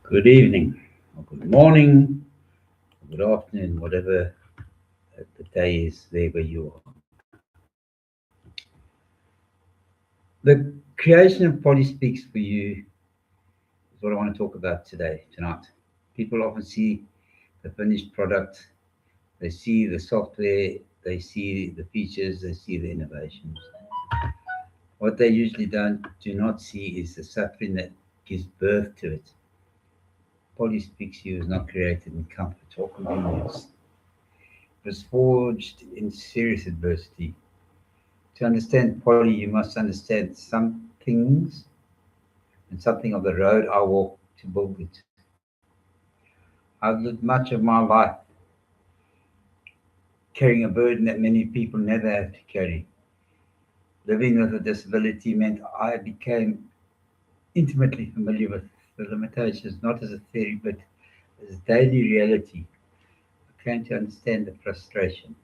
Good evening, or good morning, or good afternoon, whatever the day is there where you are. The creation of Polly Speaks for You is what I want to talk about tonight. People often see the finished product, they see the software, they see the features, they see the innovations. What they usually do not see is the suffering that gives birth to it. Polly Speaks for You is not created in comfort or convenience. It was forged in serious adversity. To understand Polly, you must understand some things and something of the road I walked to build it. I've lived much of my life carrying a burden that many people never have to carry. Living with a disability meant I became intimately familiar with the limitations, not as a theory, but as daily reality. I came to understand the frustration,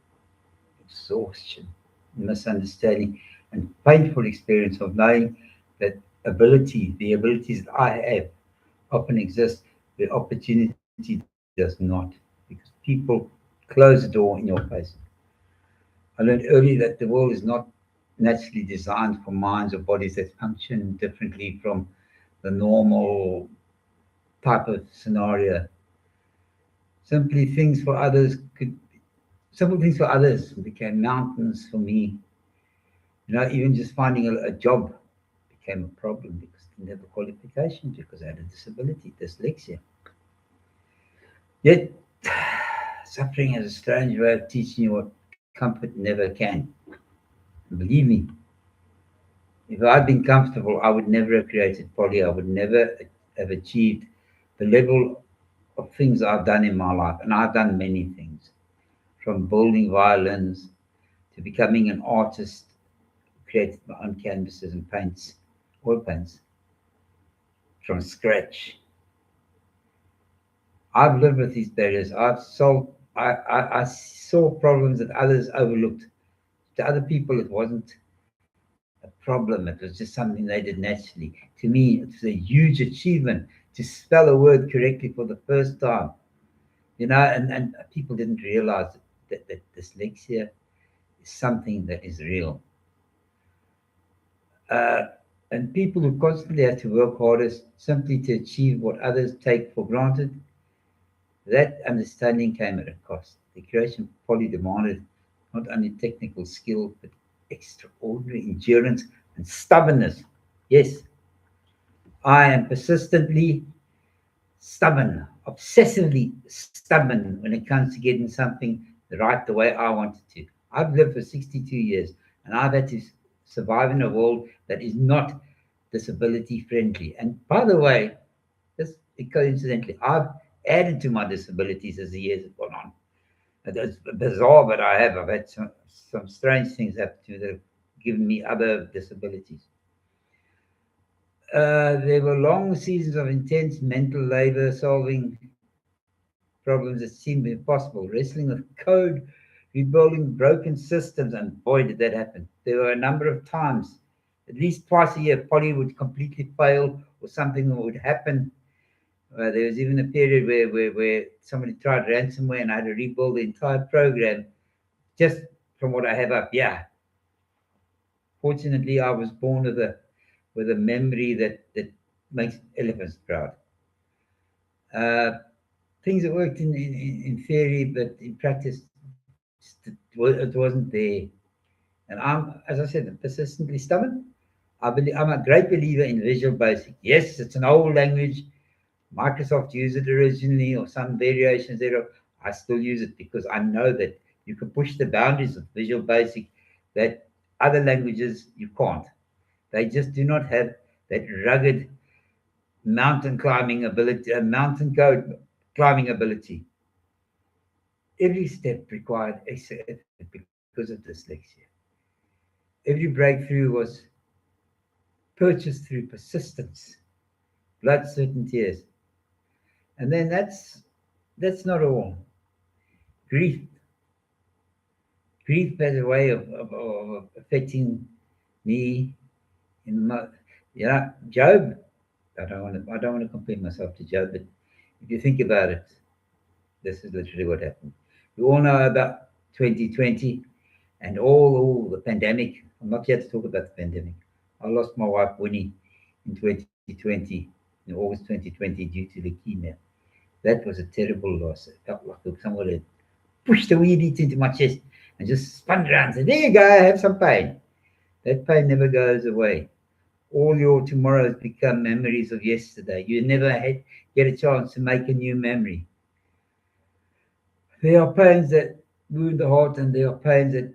exhaustion, misunderstanding, and painful experience of knowing that the abilities that I have, often exist where opportunity does not, because people close the door in your face. I learned early that the world is not naturally designed for minds or bodies that function differently from the normal type of scenario. Simply things for others could Simple things for others became mountains for me. Even just finding a job became a problem because I didn't have a qualification, because I had a disability, dyslexia. Yet, suffering has a strange way of teaching you what comfort never can. And believe me, if I'd been comfortable, I would never have created Polly. I would never have achieved the level of things I've done in my life. And I've done many things, from building violins to becoming an artist, created my own canvases and paints, oil paints, from scratch. I've lived with these barriers. I saw problems that others overlooked. To other people, it wasn't a problem. It was just something they did naturally. To me, it's a huge achievement to spell a word correctly for the first time. And people didn't realize that dyslexia is something that is real. Uh, and people who constantly have to work harder simply to achieve what others take for granted, that understanding came at a cost. The creation of Polly demanded not only technical skill, but extraordinary endurance and stubbornness. Yes, I am persistently stubborn, obsessively stubborn when it comes to getting something right the way I want it to. I've lived for 62 years and I've had to survive in a world that is not disability friendly. And by the way, just coincidentally, I've added to my disabilities as the years have gone on. It's bizarre, but I've had some strange things happen to me that have given me other disabilities. There were long seasons of intense mental labor solving problems that seemed impossible, wrestling with code, rebuilding broken systems, and boy, did that happen. There were a number of times, at least twice a year, Polly would completely fail or something would happen. There was even a period where somebody tried ransomware and I had to rebuild the entire program just from what I have up. Yeah. Fortunately, I was born with a memory that makes elephants proud. Uh, Things that worked in theory, but in practice, it wasn't there. And as I said, persistently stubborn. I'm a great believer in Visual Basic. Yes, it's an old language. Microsoft used it originally, or some variations thereof. I still use it because I know that you can push the boundaries of Visual Basic that other languages you can't. They just do not have that rugged mountain climbing ability, mountain code climbing ability. Every step required extra effort because of dyslexia. Every breakthrough was purchased through persistence, blood, sweat, and tears. And then that's not all. Grief. Grief has a way of affecting me in my, Job. I don't want to compare myself to Joe, but if you think about it, this is literally what happened. You all know about 2020 and all the pandemic. I'm not here to talk about the pandemic. I lost my wife Winnie in 2020, in August 2020, due to leukemia. That was a terrible loss. It felt like someone had pushed the weed into my chest and just spun around and said, "There you go, have some pain." That pain never goes away. All your tomorrows become memories of yesterday. You never get a chance to make a new memory. There are pains that wound the heart, and there are pains that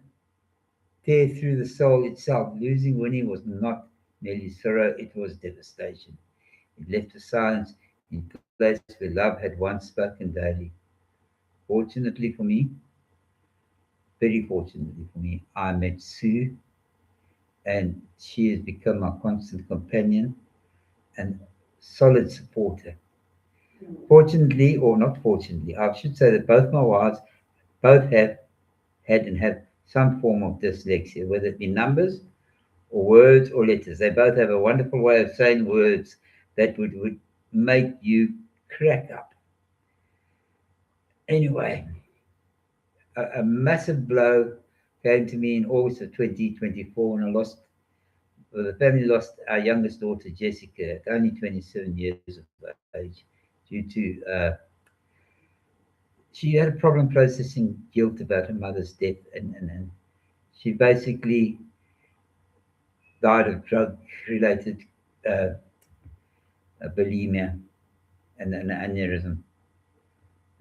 tear through the soul itself. Losing Winnie was not merely sorrow, it was devastation. It left a silence in place where love had once spoken daily. Fortunately for me, very fortunately for me, I met Sue, and she has become my constant companion and solid supporter. Fortunately, or not fortunately, I should say that both my wives both have had and have some form of dyslexia, whether it be numbers or words or letters. They both have a wonderful way of saying words that would make you crack up. Anyway, a massive blow came to me in August of 2024 when the family lost our youngest daughter, Jessica, at only 27 years of age, due to she had a problem processing guilt about her mother's death, and she basically died of drug related uh, bulimia and an aneurysm.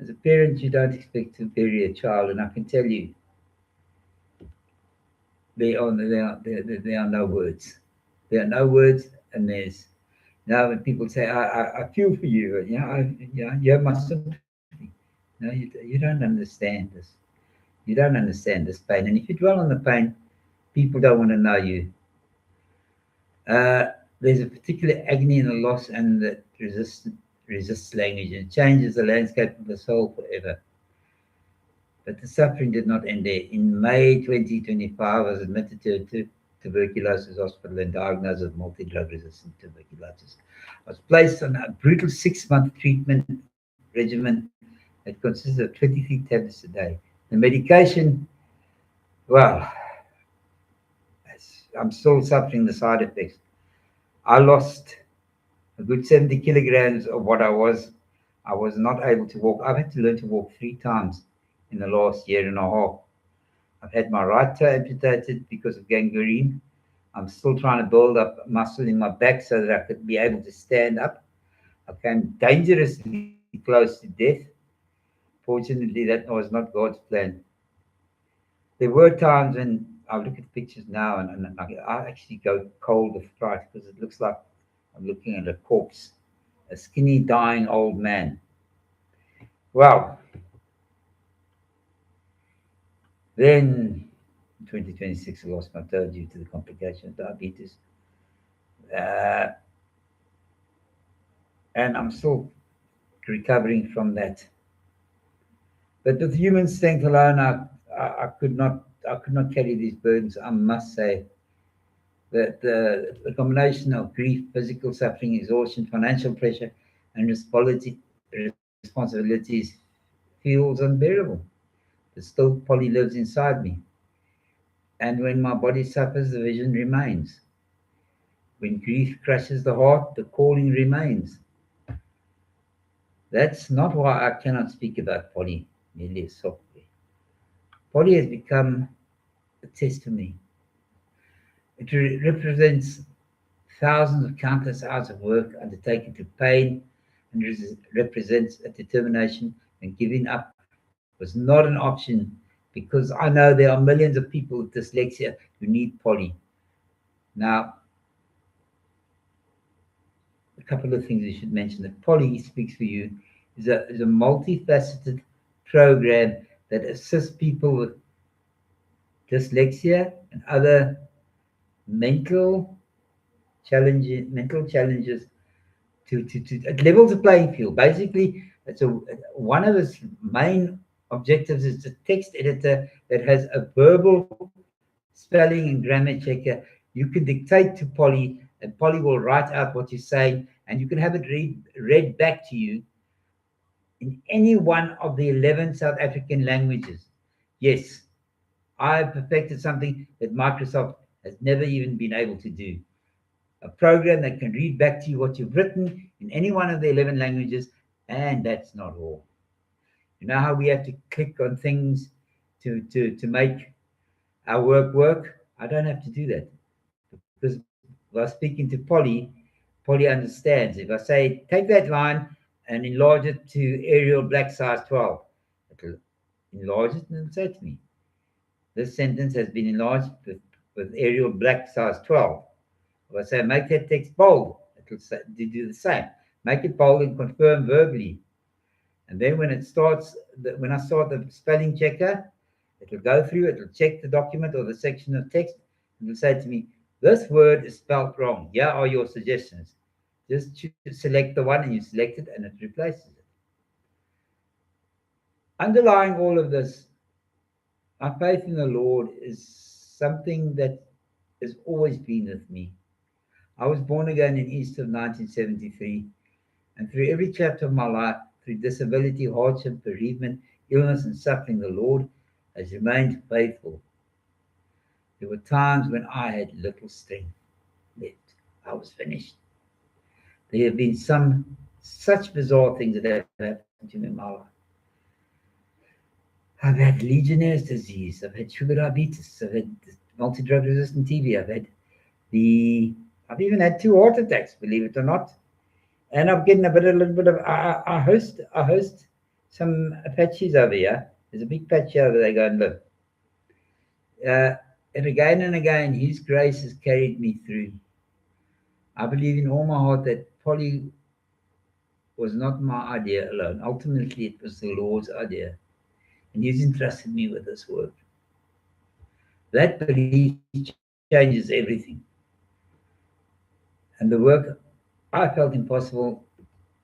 As a parent, you don't expect to bury a child, and I can tell you, there are no words. There are no words, and there's now when people say, I feel for you, you have my sympathy. No, you don't understand this. You don't understand this pain. And if you dwell on the pain, people don't want to know you. There's a particular agony in the loss and that resists language and changes the landscape of the soul forever. But the suffering did not end there. In May 2025, I was admitted to a tuberculosis hospital and diagnosed with multi-drug resistant tuberculosis. I was placed on a brutal 6-month treatment regimen that consisted of 23 tablets a day. The medication, well, I'm still suffering the side effects. I lost a good 70 kilograms of what I was. I was not able to walk. I've had to learn to walk 3 times in the last year and a half. I've had my right toe amputated because of gangrene. I'm still trying to build up muscle in my back so that I could be able to stand up. I came dangerously close to death. Fortunately, that was not God's plan. There were times when I look at pictures now and I actually go cold with fright because it looks like I'm looking at a corpse, a skinny, dying old man. Well, then in 2026, I lost my toe due to the complication of diabetes. Uh, and I'm still recovering from that. But with human strength alone, I could not carry these burdens. I must say that the combination of grief, physical suffering, exhaustion, financial pressure, and responsibilities feels unbearable. But still, Polly lives inside me. And when my body suffers, the vision remains. When grief crushes the heart, the calling remains. That's not why I cannot speak about Polly merely softly. Polly has become a testimony. It represents thousands of countless hours of work undertaken to pain and represents a determination when giving up was not an option because I know there are millions of people with dyslexia who need Polly. Now, a couple of things we should mention that Polly Speaks for You is a multifaceted program that assists people with dyslexia and other mental mental challenges to it levels the playing field. Basically, it's one of its main objectives is a text editor that has a verbal spelling and grammar checker. You can dictate to Polly and Polly will write out what you're saying, and you can have it read back to you in any one of the 11 South African languages. Yes, I've perfected something that Microsoft has never even been able to do. A program that can read back to you what you've written in any one of the 11 languages, and that's not all. You know how we have to click on things to make our work? I don't have to do that because while speaking to Polly understands. If I say, take that line and enlarge it to Arial black size 12, it'll enlarge it and it'll say to me, this sentence has been enlarged with Arial black size 12. If I say, make that text bold, it'll say, do the same. Make it bold and confirm verbally. And then when when I start the spelling checker, it'll go through, it'll check the document or the section of text, and it'll say to me, this word is spelled wrong. Here are your suggestions. Just select the one and you select it and it replaces it. Underlying all of this, my faith in the Lord is something that has always been with me. I was born again in Easter of 1973, and through every chapter of my life, through disability, hardship, bereavement, illness, and suffering, the Lord has remained faithful. There were times when I had little strength left. I was finished. There have been some such bizarre things that have happened to me in my life. I've had Legionnaire's disease. I've had sugar diabetes. I've had multi-drug resistant TB. I've even had 2 heart attacks, believe it or not. And I'm getting a little bit of. I host some Apaches over here. There's a big patch over there. Go and live. And again, His grace has carried me through. I believe in all my heart that Polly was not my idea alone. Ultimately, it was the Lord's idea, and He's entrusted me with this work. That belief changes everything. And the work I felt impossible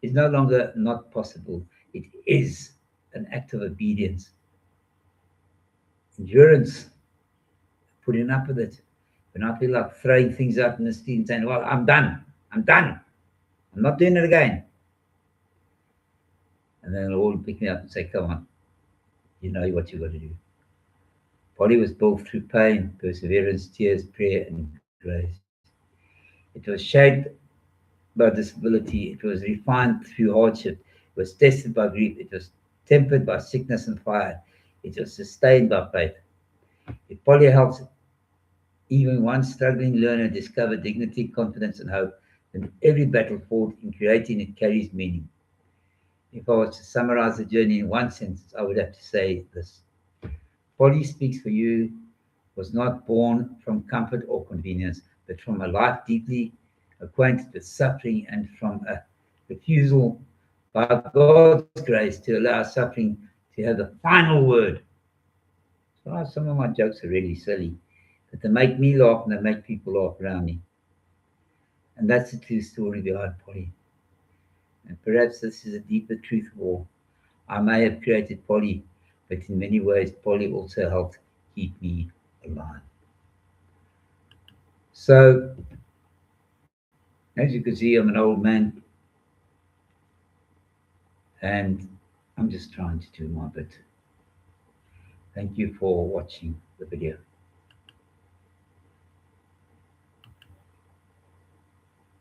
is no longer not possible. It is an act of obedience, endurance, putting up with it. When I feel like throwing things out in the street and saying, well, I'm done. I'm not doing it again. And then they'll all pick me up and say, come on, you know what you've got to do. Polly was built through pain, perseverance, tears, prayer, and grace. It was shaped by disability. It was refined through hardship. It was tested by grief. It was tempered by sickness and fire. It was sustained by faith. If Polly helps even one struggling learner discover dignity, confidence, and hope, then every battle fought in creating it carries meaning. If I was to summarize the journey in one sentence, I would have to say this. Polly Speaks for You was not born from comfort or convenience, but from a life deeply acquainted with suffering and from a refusal by God's grace to allow suffering to have the final word. So some of my jokes are really silly, but they make me laugh and they make people laugh around me. And that's the true story behind Polly. And perhaps this is a deeper truth of all. I may have created Polly, but in many ways, Polly also helped keep me alive. So, as you can see, I'm an old man, and I'm just trying to do my bit. Thank you for watching the video.